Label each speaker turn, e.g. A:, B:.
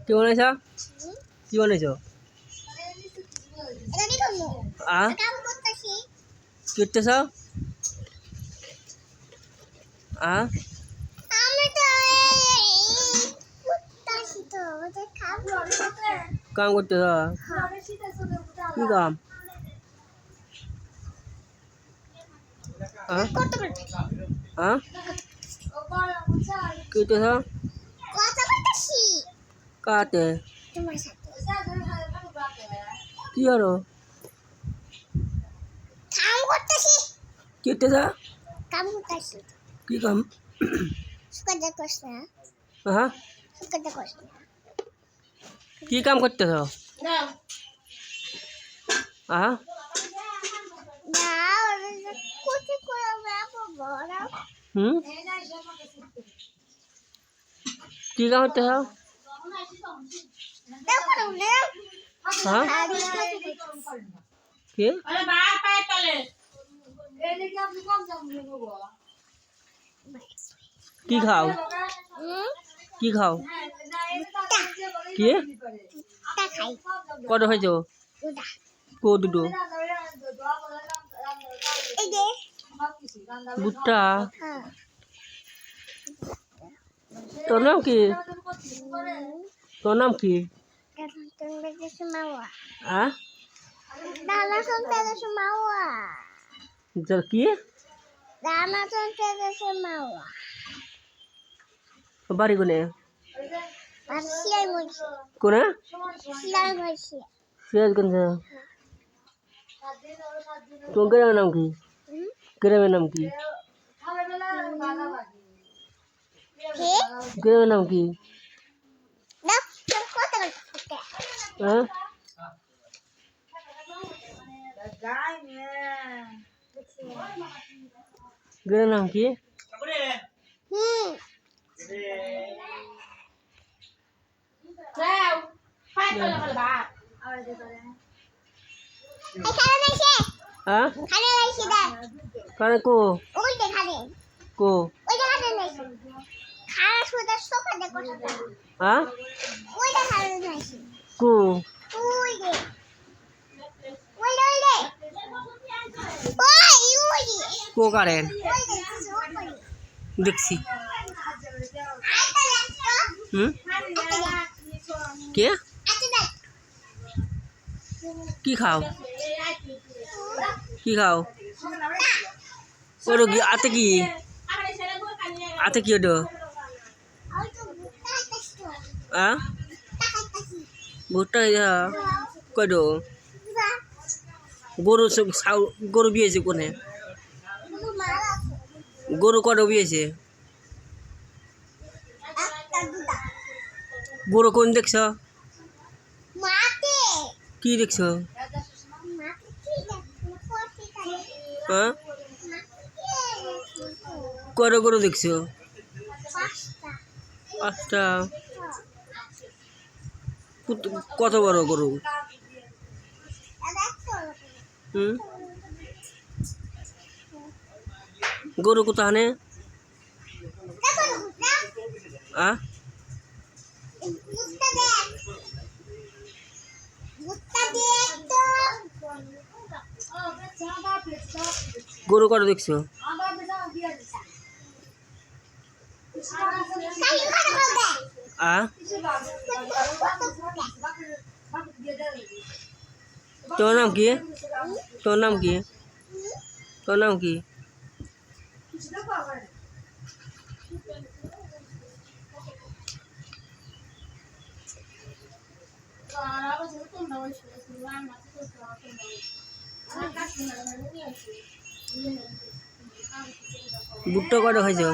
A: কি বানাইছা? কি বানাইছো? কিটতেছ? কাম করতেছ? কি কাম? কিটতেছ? কাতে? কি হলো? কিটতেছ? কি কাম? কি কাম করতেছ? কি কাম করতেছ? কি? কি খাও? কি খাও? কি? কত খাইছো? কো দুটো? ভুট্টা? তোর নাম কি? তোর নাম কি? কি? বাড়ি কোনে? কোনে? সিরাজগঞ্জ। তোর গ্রামের নাম কি? গ্রামের নাম কি? গ্রামের নাম কি? গ্রামের নাম কি? কানে কো? কো? কো? কো কারেন? দেখছি। কে? কি খাও? কি খাও? ওটা কি আতে কি? আতে কি ওটা? ভুট্টা কত? গরু গরু বিয়েছে কোনে? গরু কত বিয়েছে? গরু কোন দেখছ? কি দেখছ? কত গরু দেখছ? 5টা। কত বড় গরু? গরু কোথানে? গরু কত দেখছ? তোর নাম কি? তোর নাম কি? তোর নাম কি? ভুট্টা কত খাইছো?